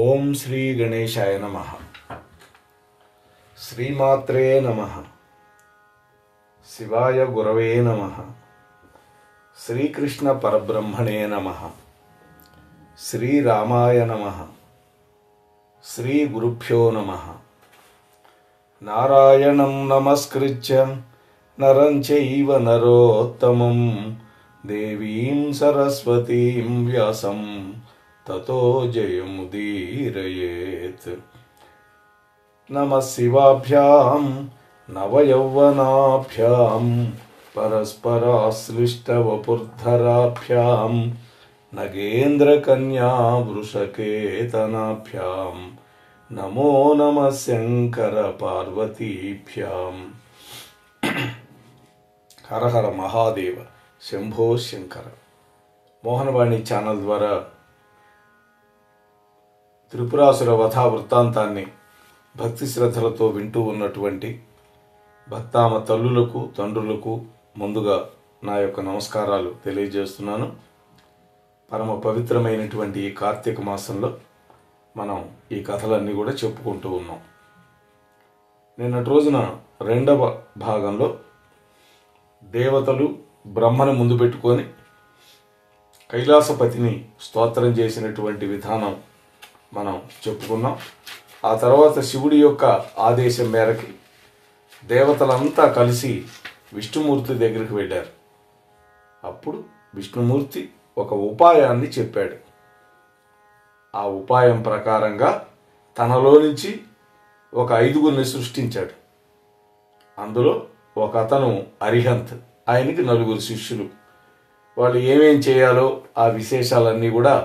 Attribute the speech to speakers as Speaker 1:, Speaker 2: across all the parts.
Speaker 1: ఓం శ్రీ గణేశాయ నమః. శ్రీమాత్రే నమః. శివాయ గురవే నమః. శ్రీకృష్ణ పరబ్రహ్మణే నమః. శ్రీరామాయ నమః. శ్రీ గురుభ్యో నమః. నారాయణం నమస్కృత్య నరం చైవ నరోత్తమం దేవీం సరస్వతీం వ్యాసం తతో జయముదీరయేత్. నమః శివాభ్యాం నవయౌవనాభ్యాం పరస్పరాశ్లిష్టవపుర్ధరాభ్యాం నగేంద్రకన్యా వృషకేతనాభ్యాం నమో నమః శంకర పార్వతీభ్యాం. హర హర మహాదేవ శంభో శంకర. మోహనవాణి ఛానల్ ద్వారా త్రిపురాసుర వధా వృత్తాంతాన్ని భక్తి శ్రద్ధలతో వింటూ ఉన్నటువంటి భక్తామ తల్లులకు తండ్రులకు ముందుగా నా యొక్క నమస్కారాలు తెలియజేస్తున్నాను. పరమ పవిత్రమైనటువంటి ఈ కార్తీక మాసంలో మనం ఈ కథలన్నీ కూడా చెప్పుకుంటూ ఉన్నాం. నిన్నటి రోజున రెండవ భాగంలో దేవతలు బ్రహ్మను ముందు పెట్టుకొని కైలాసపతిని స్తోత్రం చేసినటువంటి విధానం మనం చెప్పుకున్నాం. ఆ తర్వాత శివుడి యొక్క ఆదేశం మేరకి దేవతలంతా కలిసి విష్ణుమూర్తి దగ్గరికి వెళ్ళారు. అప్పుడు విష్ణుమూర్తి ఒక ఉపాయాన్ని చెప్పాడు. ఆ ఉపాయం ప్రకారంగా తనలో నుంచి ఒక 5గురిని సృష్టించాడు. అందులో ఒక అతను అరిహంత్, ఆయనకి 4 శిష్యులు. వాళ్ళు ఏమేం చేయాలో ఆ విశేషాలన్నీ కూడా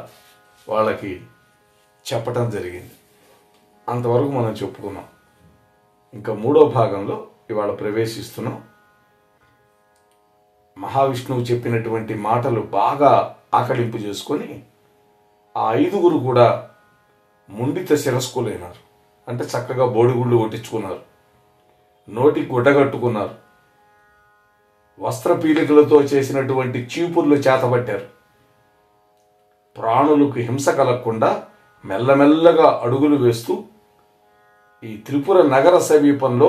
Speaker 1: వాళ్ళకి చెప్పటం జరిగింది. అంతవరకు మనం చెప్పుకున్నాం. ఇంకా 3వ భాగంలో ఇవాళ ప్రవేశిస్తున్నాం. మహావిష్ణువు చెప్పినటువంటి మాటలు బాగా ఆకలింపు చేసుకొని ఆ 5గురు కూడా ముండిత శిరస్కులైనారు. అంటే చక్కగా బోడిగుళ్ళు కొట్టించుకున్నారు, నోటికి గుడ్డగట్టుకున్నారు, వస్త్రపీలికలతో చేసినటువంటి చీపుర్లు చేతబట్టారు. ప్రాణులకు హింస కలగకుండా మెల్లమెల్లగా అడుగులు వేస్తూ ఈ త్రిపుర నగర సమీపంలో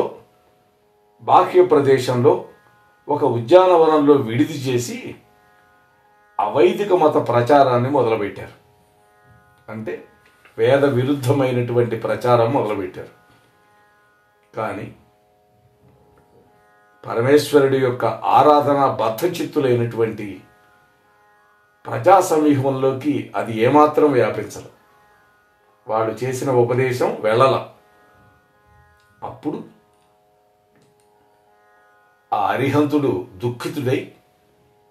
Speaker 1: బాహ్య ప్రదేశంలో ఒక ఉద్యానవనంలో విడిది చేసి అవైదిక మత ప్రచారాన్ని మొదలుపెట్టారు. అంటే వేద విరుద్ధమైనటువంటి ప్రచారం మొదలుపెట్టారు. కానీ పరమేశ్వరుడి యొక్క ఆరాధన బద్ధచిత్తులైనటువంటి ప్రజా సమూహంలోకి అది ఏమాత్రం వ్యాపించదు. వాడు చేసిన ఉపదేశం వెళ్ళల. అప్పుడు ఆ అరిహంతుడు దుఃఖితుడై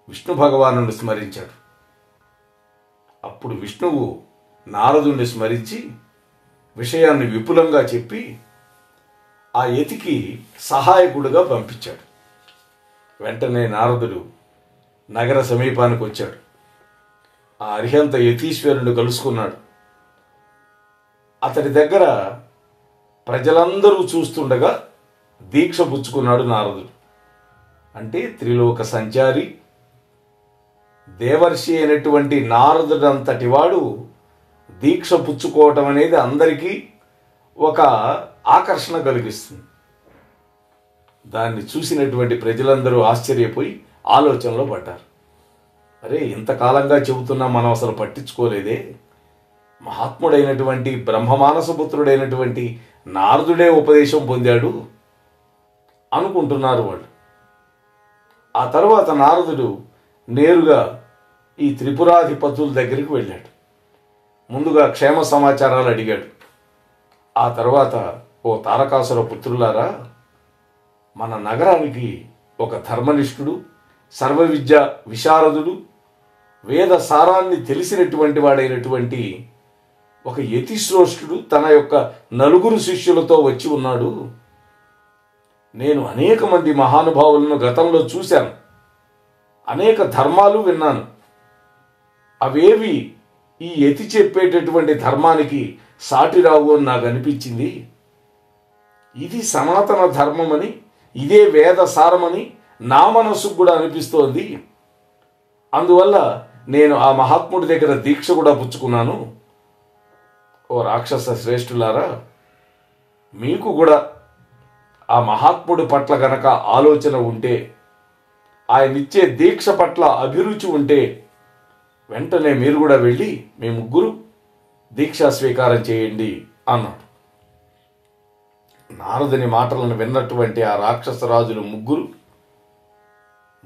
Speaker 1: విష్ణు భగవానుని స్మరించాడు. అప్పుడు విష్ణువు నారదుని స్మరించి విషయాన్ని విపులంగా చెప్పి ఆ యతికి సహాయకుడుగా పంపించాడు. వెంటనే నారదుడు నగర సమీపానికి వచ్చాడు. ఆ అరిహంత యతీశ్వరుని కలుసుకున్నాడు. అతడి దగ్గర ప్రజలందరూ చూస్తుండగా దీక్ష పుచ్చుకున్నాడు నారదుడు. అంటే త్రిలోక సంచారి దేవర్షి అయినటువంటి నారదుడంతటి వాడు దీక్ష పుచ్చుకోవటం అనేది అందరికీ ఒక ఆకర్షణ కలిగిస్తుంది. దాన్ని చూసినటువంటి ప్రజలందరూ ఆశ్చర్యపోయి ఆలోచనలో పడ్డారు. అరే, ఇంతకాలంగా చెబుతున్నా మనం అసలు పట్టించుకోలేదే, మహాత్ముడైనటువంటి బ్రహ్మమానసపుత్రుడైనటువంటి నారదుడే ఉపదేశం పొందాడు అనుకుంటున్నారు వాళ్ళు. ఆ తర్వాత నారదుడు నేరుగా ఈ త్రిపురాధిపతుల దగ్గరికి వెళ్ళాడు. ముందుగా క్షేమ సమాచారాలు అడిగాడు. ఆ తర్వాత, ఓ తారకాసుర పుత్రులారా, మన నగరానికి ఒక ధర్మనిష్ఠుడు, సర్వ విద్య విశారదుడు, వేద సారాన్ని తెలిసినటువంటి వాడైనటువంటి ఒక యతిశ్రోష్ఠుడు తన యొక్క 4 శిష్యులతో వచ్చి ఉన్నాడు. నేను అనేక మంది మహానుభావులను గతంలో చూశాను, అనేక ధర్మాలు విన్నాను. అవేవి ఈ యతి చెప్పేటటువంటి ధర్మానికి సాటి రావు అని నాకు అనిపించింది. ఇది సనాతన ధర్మమని, ఇదే వేద సారమని నా మనస్సుకు కూడా అనిపిస్తోంది. అందువల్ల నేను ఆ మహాత్ముడి దగ్గర దీక్ష కూడా పుచ్చుకున్నాను. ఓ రాక్షస శ్రేష్ఠులారా, మీకు కూడా ఆ మహాత్ముడి పట్ల గనక ఆలోచన ఉంటే, ఆయనిచ్చే దీక్ష పట్ల అభిరుచి ఉంటే వెంటనే మీరు కూడా వెళ్ళి మీ ముగ్గురు దీక్షా స్వీకారం చేయండి అన్నాడు. నారదుని మాటలను విన్నటువంటి ఆ రాక్షస రాజులు ముగ్గురు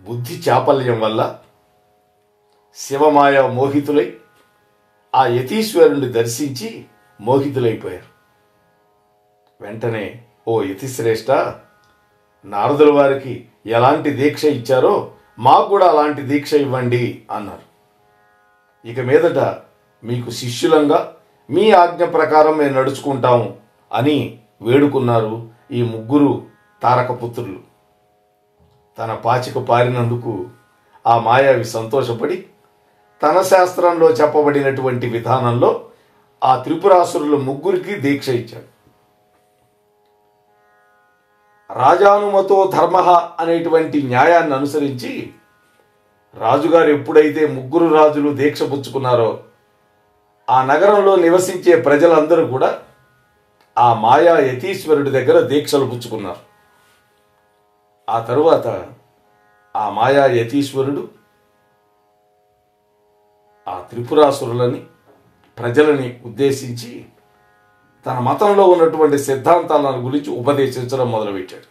Speaker 1: బుద్ధి చాపల్యం వల్ల శివమాయ మోహితులై ఆ యతీశ్వరుణ్ణి దర్శించి మోహితులైపోయారు. వెంటనే, ఓ యతిశ్రేష్ఠ, నారదుల వారికి ఎలాంటి దీక్ష ఇచ్చారో మాకు కూడా అలాంటి దీక్ష ఇవ్వండి అన్నారు. ఇక మీదట మీకు శిష్యులంగా మీ ఆజ్ఞ ప్రకారం మేము నడుచుకుంటాము అని వేడుకున్నారు ఈ ముగ్గురు తారకపుత్రులు. తన పాచిక పారినందుకు ఆ మాయావి సంతోషపడి తన శాస్త్రంలో చెప్పబడినటువంటి విధానంలో ఆ త్రిపురాసురుల ముగ్గురికి దీక్ష ఇచ్చాడు. రాజానుమతో ధర్మ అనేటువంటి న్యాయాన్ని అనుసరించి రాజుగారు ఎప్పుడైతే ముగ్గురు రాజులు దీక్ష పుచ్చుకున్నారో ఆ నగరంలో నివసించే ప్రజలందరూ కూడా ఆ మాయా యతీశ్వరుడి దగ్గర దీక్షలు పుచ్చుకున్నారు. ఆ తరువాత ఆ మాయా యతీశ్వరుడు ఆ త్రిపురాసురులని ప్రజలని ఉద్దేశించి తన మతంలో ఉన్నటువంటి సిద్ధాంతాలను గురించి ఉపదేశించడం మొదలుపెట్టాడు.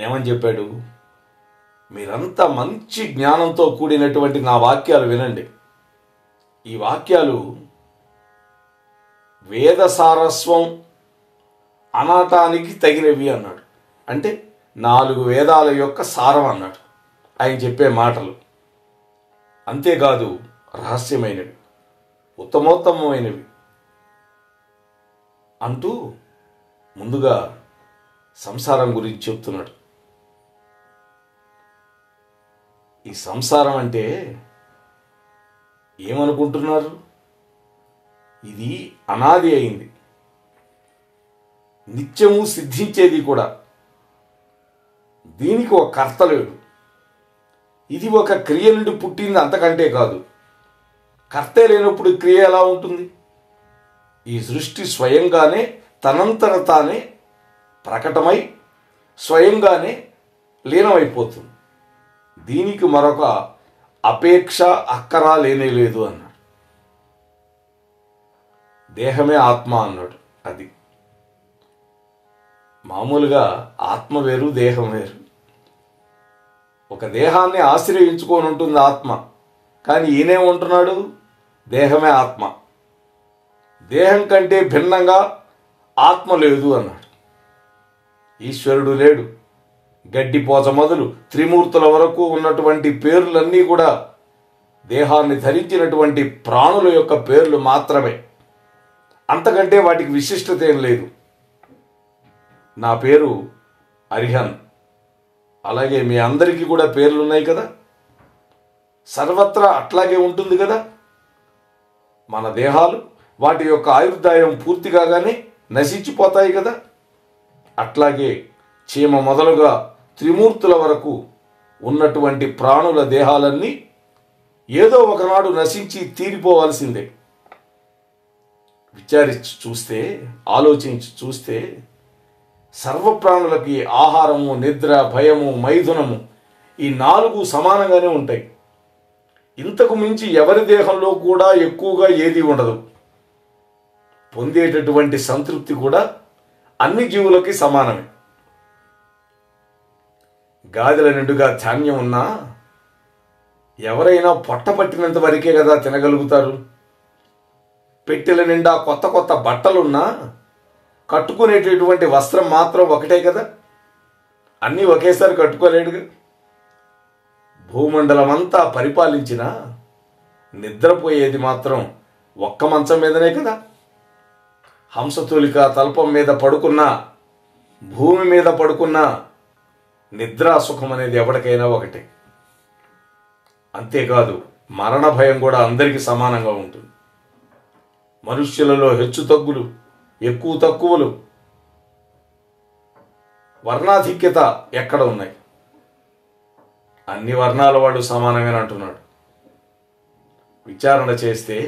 Speaker 1: ఏమని చెప్పాడు? మీరంతా మంచి జ్ఞానంతో కూడినటువంటి నా వాక్యాలు వినండి. ఈ వాక్యాలు వేద సారస్వం అనటానికి తగినవి అన్నాడు. అంటే 4 వేదాల యొక్క సారం అన్నాడు ఆయన చెప్పే మాటలు. అంతేకాదు, రహస్యమైనవి, ఉత్తమోత్తమైనవి అంటూ ముందుగా సంసారం గురించి చెప్తున్నాడు. ఈ సంసారం అంటే ఏమనుకుంటున్నారు? ఇది అనాది అయింది, నిత్యము సిద్ధించేది కూడా. దీనికి ఒక కర్త లేడు. ఇది ఒక క్రియ నుండి పుట్టింది, అంతకంటే కాదు. కర్తే లేనప్పుడు క్రియ ఎలా ఉంటుంది? ఈ సృష్టి స్వయంగానే తనంతట తానే ప్రకటమై స్వయంగానే లీనమైపోతుంది. దీనికి మరొక అపేక్ష అక్కరా లేనే లేదు అన్నాడు. దేహమే ఆత్మ అన్నాడు. అది మామూలుగా ఆత్మ వేరు, దేహం వేరు. ఒక దేహాన్ని ఆశ్రయించుకొని ఉంటుంది ఆత్మ. కానీ ఈయనేమంటున్నాడు? దేహమే ఆత్మ, దేహం కంటే భిన్నంగా ఆత్మ లేదు అన్నాడు. ఈశ్వరుడు లేడు. గడ్డిపోచ మొదలు త్రిమూర్తుల వరకు ఉన్నటువంటి పేర్లన్నీ కూడా దేహాన్ని ధరించినటువంటి ప్రాణుల యొక్క పేర్లు మాత్రమే. అంతకంటే వాటికి విశిష్టత ఏం లేదు. నా పేరు అరిహన్, అలాగే మీ అందరికీ కూడా పేర్లు ఉన్నాయి కదా. సర్వత్రా అట్లాగే ఉంటుంది కదా. మన దేహాలు వాటి యొక్క ఆయుర్దాయం పూర్తి కాగానే నశించిపోతాయి కదా. అట్లాగే చీమ మొదలుగా త్రిమూర్తుల వరకు ఉన్నటువంటి ప్రాణుల దేహాలన్నీ ఏదో ఒకనాడు నశించి తీరిపోవాల్సిందే. విచారించి చూస్తే, ఆలోచించి చూస్తే సర్వప్రాణులకి ఆహారము, నిద్ర, భయము, మైథునము ఈ 4 సమానంగానే ఉంటాయి. ఇంతకు మించి ఎవరి దేహంలో కూడా ఎక్కువగా ఏది ఉండదు. పొందేటటువంటి సంతృప్తి కూడా అన్ని జీవులకి సమానమే. గాదిల నిండుగా ధాన్యం ఉన్నా ఎవరైనా పొట్ట పట్టినంత వరకే కదా తినగలుగుతారు. పెట్టెల నిండా కొత్త కొత్త బట్టలున్నా కట్టుకునేటటువంటి వస్త్రం మాత్రం ఒకటే కదా. అన్నీ ఒకేసారి కట్టుకోలేడుగా. భూమండలం అంతా పరిపాలించిన నిద్రపోయేది మాత్రం ఒక్క మంచం మీదనే కదా. హంసతూలిక తల్పం మీద పడుకున్నా, భూమి మీద పడుకున్నా నిద్రా సుఖం అనేది ఎవరికైనా ఒకటే. అంతేకాదు, మరణ భయం కూడా అందరికీ సమానంగా ఉంటుంది. మనుష్యులలో హెచ్చు తగ్గులు, ఎక్కువ తక్కువలు, వర్ణాధిక్యత ఎక్కడ ఉన్నాయి? అన్ని వర్ణాల వాడు సమానమే అంటున్నాడు. విచారణ చేస్తే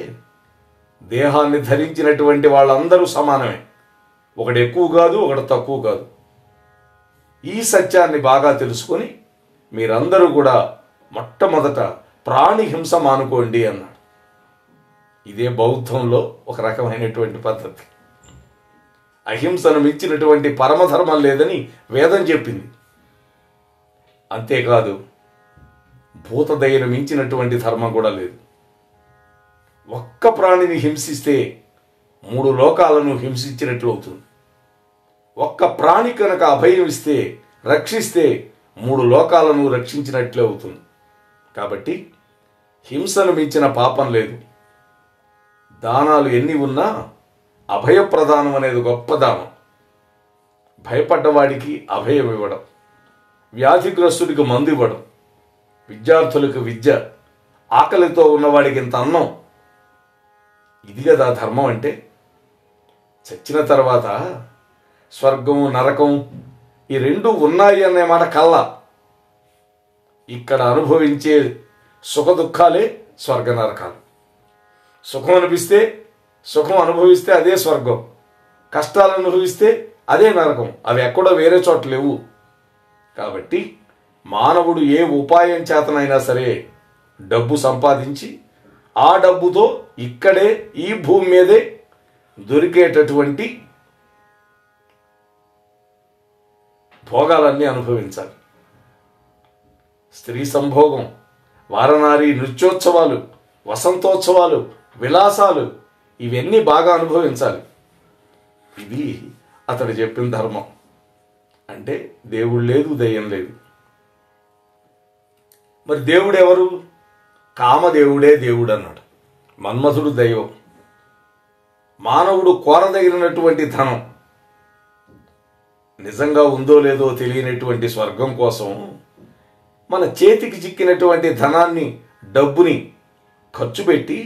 Speaker 1: దేహాన్ని ధరించినటువంటి వాళ్ళందరూ సమానమే. ఒకడు ఎక్కువ కాదు, ఒకడు తక్కువ కాదు. ఈ సత్యాన్ని బాగా తెలుసుకొని మీరందరూ కూడా మొట్టమొదట ప్రాణి హింస మానుకోండి అన్నాడు. ఇదే బౌద్ధంలో ఒక రకమైనటువంటి పద్ధతి. అహింసను మించినటువంటి పరమధర్మం లేదని వేదం చెప్పింది. అంతేకాదు, భూతదయను మించినటువంటి ధర్మం కూడా లేదు. ఒక్క ప్రాణిని హింసిస్తే 3 లోకాలను హింసించినట్లు అవుతుంది. ఒక్క ప్రాణి కనుక అభయం ఇస్తే, రక్షిస్తే 3 లోకాలను రక్షించినట్లే అవుతుంది. కాబట్టి హింసను మించిన పాపం లేదు. దానాలు ఎన్ని ఉన్నా అభయప్రదానం అనేది గొప్ప దానం. భయపడ్డవాడికి అభయం ఇవ్వడం, వ్యాధిగ్రస్తుడికి మందు ఇవ్వడం, విద్యార్థులకు విద్య, ఆకలితో ఉన్నవాడికి ఇంత అన్నం. ఇది కదా ధర్మం అంటే. చచ్చిన తర్వాత స్వర్గం నరకం ఈ 2 ఉన్నాయి అనే మాట కల్లా. ఇక్కడ అనుభవించే సుఖ దుఃఖాలే స్వర్గ నరకాలు. సుఖం అనిపిస్తే, సుఖం అనుభవిస్తే అదే స్వర్గం, కష్టాలు అనుభవిస్తే అదే నరకం. అవి ఎక్కడో వేరే చోట లేవు. కాబట్టి మానవుడు ఏ ఉపాయం చేతనైనా సరే డబ్బు సంపాదించి ఆ డబ్బుతో ఇక్కడే ఈ భూమి మీదే దొరికేటటువంటి భోగాలన్నీ అనుభవించాలి. స్త్రీ సంభోగం, వారనారీ నృత్యోత్సవాలు, వసంతోత్సవాలు, విలాసాలు ఇవన్నీ బాగా అనుభవించాలి. ఇది అతడు చెప్పిన ధర్మం. అంటే దేవుడు లేదు, దయ్యం లేదు. మరి దేవుడు ఎవరు? కామదేవుడే దేవుడు అన్నాడు. మన్మథుడు దైవం. మానవుడు కోరదగినటువంటి ధనం, నిజంగా ఉందో లేదో తెలియనటువంటి స్వర్గం కోసం మన చేతికి చిక్కినటువంటి ధనాన్ని, డబ్బుని ఖర్చు పెట్టి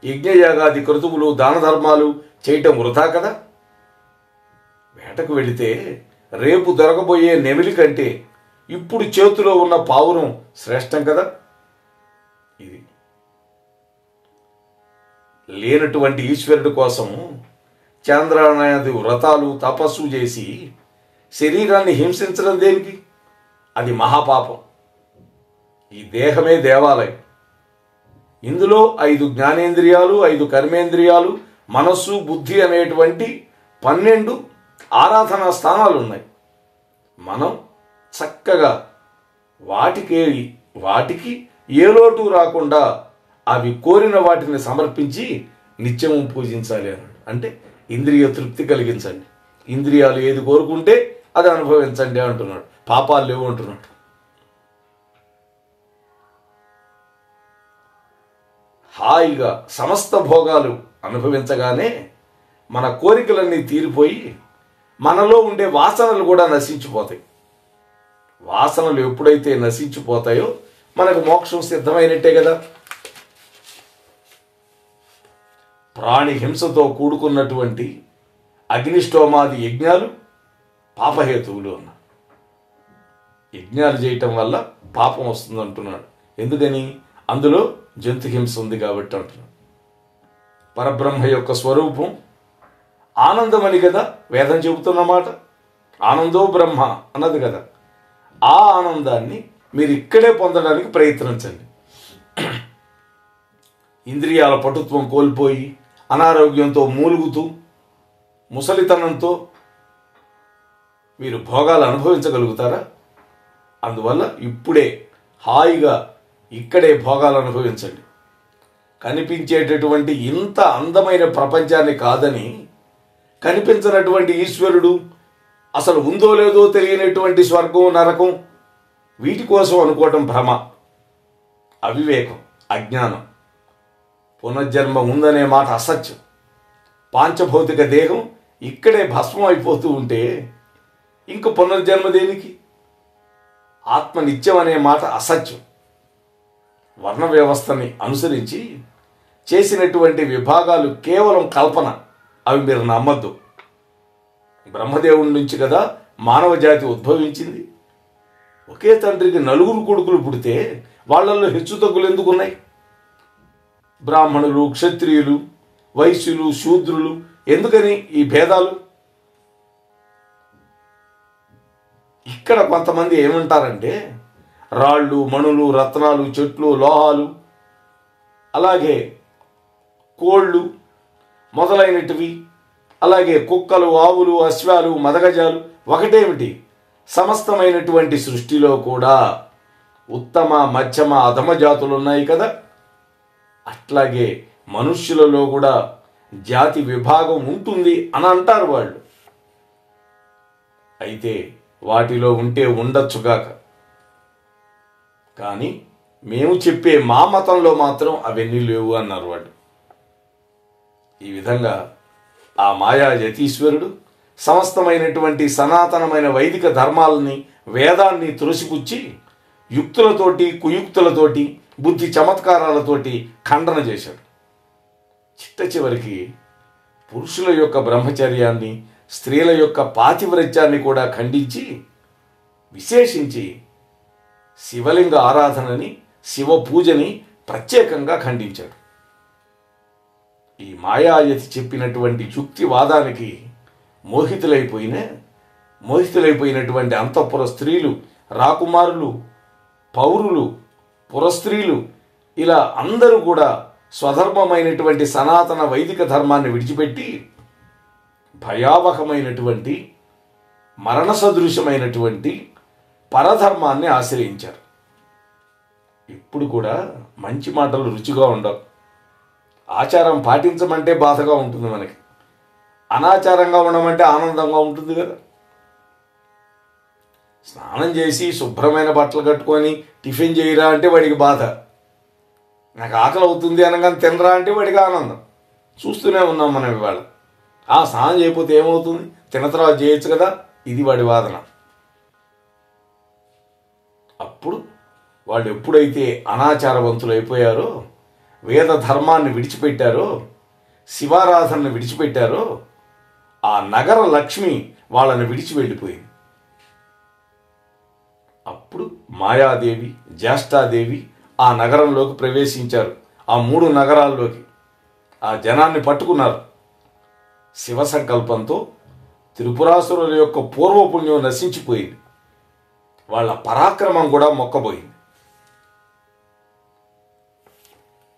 Speaker 1: యజ్ఞయాగాది క్రతువులు, దాన ధర్మాలు చేయటం వృధా కదా. వేటకు వెళితే రేపు దొరకబోయే నెమిలి కంటే ఇప్పుడు చేతిలో ఉన్న పావురం శ్రేష్టం కదా. ఇది లేనటువంటి ఈశ్వరుడి కోసం చాంద్రాయణాది వ్రతాలు, తపస్సు చేసి శరీరాన్ని హింసించడం దేనికి? అది మహాపాపం. ఈ దేహమే దేవాలయం. ఇందులో 5 జ్ఞానేంద్రియాలు, 5 కర్మేంద్రియాలు, మనస్సు, బుద్ధి అనేటువంటి 12 ఆరాధనా స్థానాలు ఉన్నాయి. మనం చక్కగా వాటికి ఏ లోటు రాకుండా అవి కోరిన వాటిని సమర్పించి నిత్యము పూజించాలి అన్నాడు. అంటే ఇంద్రియ తృప్తి కలిగించండి. ఇంద్రియాలు ఏది కోరుకుంటే అది అనుభవించండి అంటున్నాడు. పాపాలు లేవు అంటున్నాడు. హాయిగా సమస్త భోగాలు అనుభవించగానే మన కోరికలన్నీ తీరిపోయి మనలో ఉండే వాసనలు కూడా నశించిపోతాయి. వాసనలు ఎప్పుడైతే నశించిపోతాయో మనకు మోక్షం సిద్ధమైనట్టే కదా. ప్రాణి హింసతో కూడుకున్నటువంటి అగ్నిష్టోమాది యజ్ఞాలు పాపహేతువులు అన్న. యజ్ఞాలు చేయటం వల్ల పాపం వస్తుంది అంటున్నాడు. ఎందుకని? అందులో జంతు హింస ఉంది కాబట్టి అంటున్నాడు. పరబ్రహ్మ యొక్క స్వరూపం ఆనందమని కదా వేదం చెబుతున్నమాట. ఆనందో బ్రహ్మ అన్నది కదా. ఆ ఆనందాన్ని మీరు ఇక్కడే పొందడానికి ప్రయత్నించండి. ఇంద్రియాల పటుత్వం కోల్పోయి అనారోగ్యంతో మూలుగుతూ ముసలితనంతో మీరు భోగాలు అనుభవించగలుగుతారా? అందువల్ల ఇప్పుడే హాయిగా ఇక్కడే భోగాలు అనుభవించండి. కనిపించేటటువంటి ఇంత అందమైన ప్రపంచాన్ని కాదని కనిపించినటువంటి ఈశ్వరుడు, అసలు ఉందో లేదో తెలియనటువంటి స్వర్గం, నరకం, వీటి కోసం అనుకోవటం భ్రమ, అవివేకం, అజ్ఞానం. పునర్జన్మ ఉందనే మాట అసత్యం. పాంచభౌతిక దేహం ఇక్కడే భస్మం అయిపోతూ ఉంటే ఇంక పునర్జన్మ దేనికి? ఆత్మ నిత్యం అనే మాట అసత్యం. వర్ణ వ్యవస్థని అనుసరించి చేసినటువంటి విభాగాలు కేవలం కల్పన. అవి మీరు నమ్మద్దు. బ్రహ్మదేవుడి నుంచి కదా మానవ జాతి ఉద్భవించింది. ఒకే తండ్రికి 4 కొడుకులు పుడితే వాళ్ళల్లో హెచ్చుతగ్గులు ఎందుకున్నాయి? బ్రాహ్మణులు, క్షత్రియులు వైశ్యులు, శూద్రులు, ఎందుకని ఈ భేదాలు? ఇక్కడ కొంతమంది ఏమంటారంటే రాళ్ళు, మణులు, రత్నాలు, చెట్లు, లోహాలు, అలాగే కోళ్ళు మొదలైనటివి, అలాగే కుక్కలు, ఆవులు, అశ్వాలు, మదగజాలు ఒకటేమిటి, సమస్తమైనటువంటి సృష్టిలో కూడా ఉత్తమ, మధ్యమ, అధమ జాతులు ఉన్నాయి కదా, అట్లాగే మనుష్యులలో కూడా జాతి విభాగం ఉంటుంది అని అంటారు వాళ్ళు. అయితే వాటిలో ఉంటే ఉండొచ్చుగాక, కానీ మేము చెప్పే మా మతంలో మాత్రం అవన్నీ లేవు అన్నారు వాళ్ళు. ఈ విధంగా ఆ మాయా యతీశ్వరుడు సమస్తమైనటువంటి సనాతనమైన వైదిక ధర్మాలని, వేదాన్ని త్రోసిపుచ్చి యుక్తులతోటి, కుయుక్తులతోటి, బుద్ధి చమత్కారాలతోటి ఖండన చేశాడు. చిట్ట చివరికి పురుషుల యొక్క బ్రహ్మచర్యాన్ని, స్త్రీల యొక్క పాతివ్రత్యాన్ని కూడా ఖండించి, విశేషించి శివలింగ ఆరాధనని, శివ పూజని ప్రత్యేకంగా ఖండించాడు. ఈ మాయాయతి చెప్పినటువంటి యుక్తివాదానికి మోహితులైపోయినటువంటి అంతఃపుర స్త్రీలు, రాకుమారులు, పౌరులు, పురస్త్రీలు, ఇలా అందరూ కూడా స్వధర్మమైనటువంటి సనాతన వైదిక ధర్మాన్ని విడిచిపెట్టి భయావహమైనటువంటి, మరణ సదృశమైనటువంటి పరధర్మాన్ని ఆశ్రయించారు. ఇప్పుడు కూడా మంచి మాటలు రుచిగా ఉండవు. ఆచారం పాటించమంటే బాధగా ఉంటుంది మనకి, అనాచారంగా ఉండమంటే ఆనందంగా ఉంటుంది కదా. స్నానం చేసి శుభ్రమైన బట్టలు కట్టుకొని టిఫిన్ చేయరా అంటే వాడికి బాధ, నాకు ఆకలి అవుతుంది అనగానే తినరా అంటే వాడికి ఆనందం. చూస్తూనే ఉన్నాం మనం ఇవాళ. స్నానం చేయకపోతే ఏమవుతుంది, తిన్న తర్వాత చేయొచ్చు కదా, ఇది వాడి వాదన. అప్పుడు వాళ్ళు ఎప్పుడైతే అనాచారవంతులు అయిపోయారో, వేద ధర్మాన్ని విడిచిపెట్టారో, శివారాధనను విడిచిపెట్టారో, ఆ నగర లక్ష్మి వాళ్ళని విడిచి వెళ్ళిపోయింది. అప్పుడు మాయాదేవి, జ్యేష్ఠాదేవి ఆ నగరంలోకి ప్రవేశించారు. ఆ 3 నగరాల్లోకి ఆ జనాన్ని పట్టుకున్నారు. శివ సంకల్పంతో త్రిపురాసురుల యొక్క పూర్వపుణ్యం నశించిపోయింది, వాళ్ళ పరాక్రమం కూడా మొక్కబోయింది.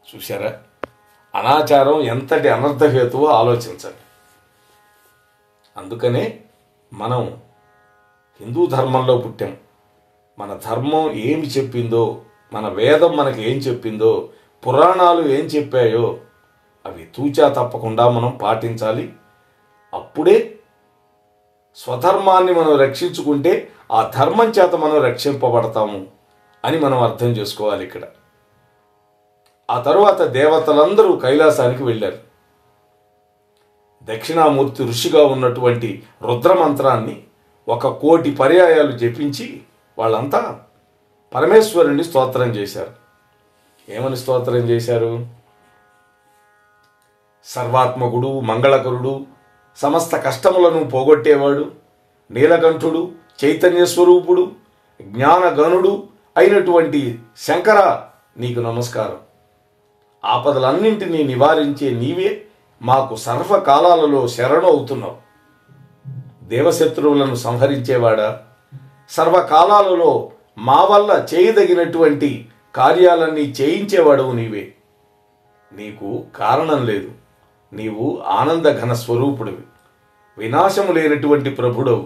Speaker 1: చూశారా, అనాచారం ఎంతటి అనర్థహేతువో ఆలోచించండి. అందుకనే మనం హిందూ ధర్మంలో పుట్టాం. మన ధర్మం ఏమి చెప్పిందో, మన వేదం మనకి ఏం చెప్పిందో, పురాణాలు ఏం చెప్పాయో అవి తూచా తప్పకుండా మనం పాటించాలి. అప్పుడే స్వధర్మాన్ని మనం రక్షించుకుంటే ఆ ధర్మం చేత మనం రక్షింపబడతాము అని మనం అర్థం చేసుకోవాలి ఇక్కడ. ఆ తరువాత దేవతలందరూ కైలాసానికి వెళ్ళారు. దక్షిణామూర్తి ఋషిగా ఉన్నటువంటి రుద్రమంత్రాన్ని 1 కోటి పర్యాయాలు జపించి వాళ్ళంతా పరమేశ్వరుని స్తోత్రం చేశారు. ఏమని స్తోత్రం చేశారు? సర్వాత్మకుడు, మంగళకరుడు, సమస్త కష్టములను పోగొట్టేవాడు, నీలకంఠుడు, చైతన్య స్వరూపుడు, జ్ఞానగణుడు అయినటువంటి శంకర, నీకు నమస్కారం. ఆపదలన్నింటినీ నివారించే నీవే మాకు సర్వకాలాలలో శరణు అవుతున్నావు. దేవశత్రువులను సంహరించేవాడా, సర్వకాలాలలో మా వల్ల చేయదగినటువంటి కార్యాలన్నీ చేయించేవాడవు నీవే. నీకు కారణం లేదు, నీవు ఆనందఘన స్వరూపుడివి, వినాశము లేనటువంటి ప్రభుడవు,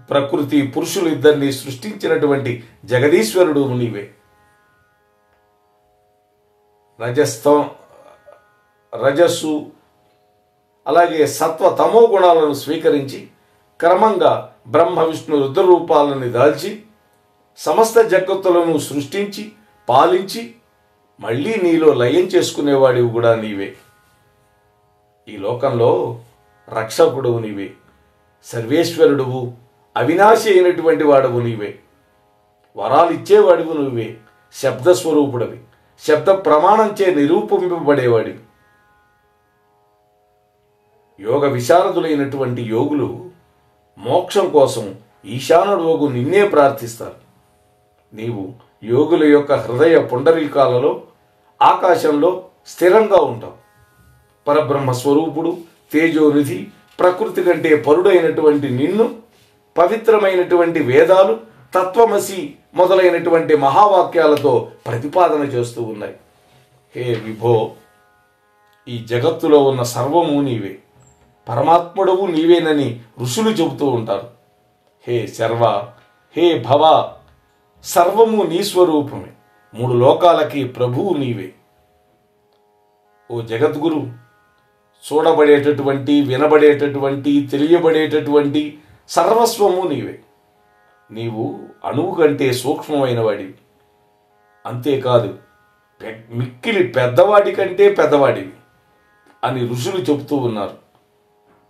Speaker 1: ప్రకృతి పురుషులు ఇద్దరిని సృష్టించినటువంటి జగదీశ్వరుడు నీవే. రజస్సు అలాగే సత్వ తమో గుణాలను స్వీకరించి క్రమంగా బ్రహ్మ విష్ణు రుద్ర రూపాలను దాల్చి సమస్త జగత్తులను సృష్టించి పాలించి మళ్ళీ నీలో లయం చేసుకునేవాడివి కూడా నీవే. ఈ లోకంలో రక్షకుడువు నీవే, సర్వేశ్వరుడువు, అవినాశి అయినటువంటి వాడవు నీవే, వరాలిచ్చేవాడివు నువ్వే, శబ్దస్వరూపుడవి, శబ్ద ప్రమాణంచే నిరూపింపబడేవాడివి. యోగ విశారదులైనటువంటి యోగులు మోక్షం కోసం ఈశానుడోగు నిన్నే ప్రార్థిస్తారు. నీవు యోగుల యొక్క హృదయ పుండరీకాలలో ఆకాశంలో స్థిరంగా ఉంటావు. పరబ్రహ్మ స్వరూపుడు, తేజోనిధి, ప్రకృతి కంటే పరుడైనటువంటి నిన్ను పవిత్రమైనటువంటి వేదాలు, తత్వమసి మొదలైనటువంటి మహావాక్యాలతో ప్రతిపాదన చేస్తూ ఉన్నాయి. హే విభో, ఈ జగత్తులో ఉన్న సర్వము నీవే, పరమాత్ముడవు నీవేనని ఋషులు చెబుతూ ఉంటారు. హే శర్వ, హే భవ, సర్వము నీ స్వరూపమే, 3 లోకాలకి ప్రభువు నీవే. ఓ జగద్గురు, చూడబడేటటువంటి, వినబడేటటువంటి, తెలియబడేటటువంటి సర్వస్వము నీవే. నీవు అణువు కంటే సూక్ష్మమైన వాడివి. అంతేకాదు, మిక్కిలి పెద్దవాడి కంటే పెద్దవాడివి అని ఋషులు చెబుతూ ఉన్నారు.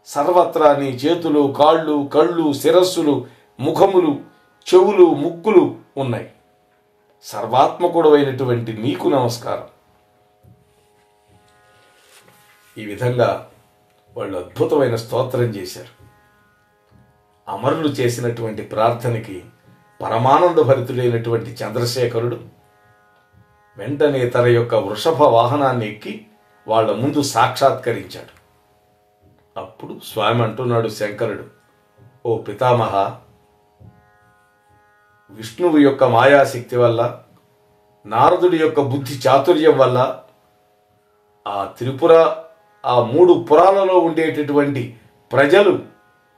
Speaker 1: సర్వత్రా నీ చేతులు, కాళ్ళు, కళ్ళు, శిరస్సులు, ముఖములు, చెవులు, ముక్కులు ఉన్నాయి. సర్వాత్మకుడు అయినటువంటి నీకు నమస్కారం. ఈ విధంగా వాళ్ళు అద్భుతమైన స్తోత్రం చేశారు. అమరులు చేసినటువంటి ప్రార్థనకి పరమానంద భరితుడైనటువంటి చంద్రశేఖరుడు వెంటనే తన యొక్క వృషభ వాహనాన్ని ఎక్కి వాళ్ళ ముందు సాక్షాత్కరించాడు. అప్పుడు స్వామి అంటున్నాడు శంకరుడు, ఓ పితామహ, విష్ణువు యొక్క మాయాశక్తి వల్ల, నారదుడి యొక్క బుద్ధి చాతుర్యం వల్ల ఆ త్రిపుర, ఆ 3 పురాలలో ఉండేటటువంటి ప్రజలు,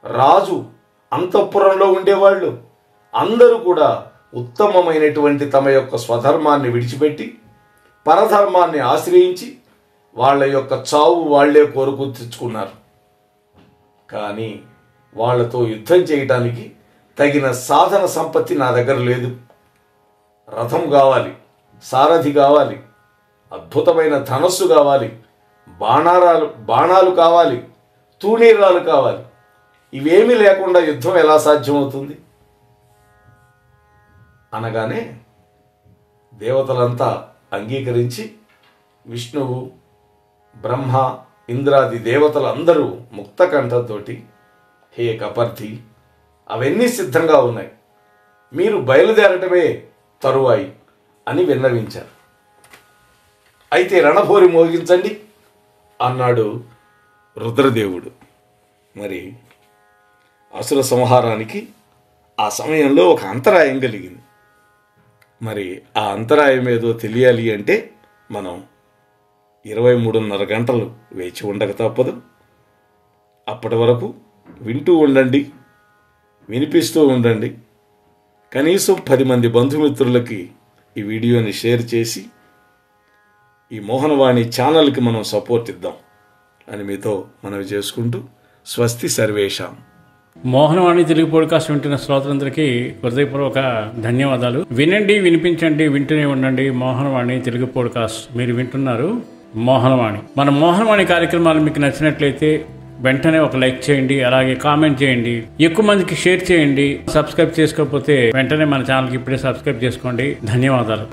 Speaker 1: రాజు, అంతఃపురంలో ఉండేవాళ్ళు అందరూ కూడా ఉత్తమమైనటువంటి తమ యొక్క స్వధర్మాన్ని విడిచిపెట్టి పరధర్మాన్ని ఆశ్రయించి వాళ్ళ యొక్క చావు వాళ్లే కోరుకు తెచ్చుకున్నారు. కానీ వాళ్లతో యుద్ధం చేయటానికి తగిన సాధన సంపత్తి నా దగ్గర లేదు. రథం కావాలి, సారథి కావాలి, అద్భుతమైన ధనస్సు కావాలి, బాణాలు కావాలి, తూణీరాలు కావాలి. ఇవేమీ లేకుండా యుద్ధం ఎలా సాధ్యమవుతుంది అనగానే దేవతలంతా అంగీకరించి విష్ణువు, బ్రహ్మ, ఇంద్రాది దేవతలందరూ ముక్త కంఠంతోటి, హే కపర్ధి, అవన్నీ సిద్ధంగా ఉన్నాయి, మీరు బయలుదేరటమే తరువాయి అని విన్నవించారు. అయితే రణభోరి మోగించండి అన్నాడు రుద్రదేవుడు. మరి అసుర సంహారానికి ఆ సమయంలో ఒక అంతరాయం కలిగింది. మరి ఆ అంతరాయం ఏదో తెలియాలి అంటే మనం 23:30 గంటలు వేచి ఉండక తప్పదు. అప్పటి వరకు వింటూ ఉండండి, వినిపిస్తూ ఉండండి. కనీసం 10 మంది బంధుమిత్రులకి ఈ వీడియోని షేర్ చేసి ఈ మోహనవాణి ఛానల్కి మనం సపోర్ట్ ఇద్దాం అని మీతో మనవి చేసుకుంటూ, స్వస్తి సర్వేషాం.
Speaker 2: మోహనవాణి తెలుగు పాడ్కాస్ట్ వింటున్న శ్రోతలందరికీ హృదయపూర్వక ధన్యవాదాలు. వినండి, వినిపించండి, వింటూనే ఉండండి మోహనవాణి తెలుగు పాడ్కాస్ట్. మీరు వింటున్నారు మోహనవాణి. మన మోహనవాణి కార్యక్రమాలు మీకు నచ్చినట్లయితే వెంటనే ఒక లైక్ చేయండి, అలాగే కామెంట్ చేయండి, ఎక్కువ మందికి షేర్ చేయండి. సబ్స్క్రైబ్ చేసుకోకపోతే వెంటనే మన ఛానల్కి ఇప్పుడే సబ్స్క్రైబ్ చేసుకోండి. ధన్యవాదాలు.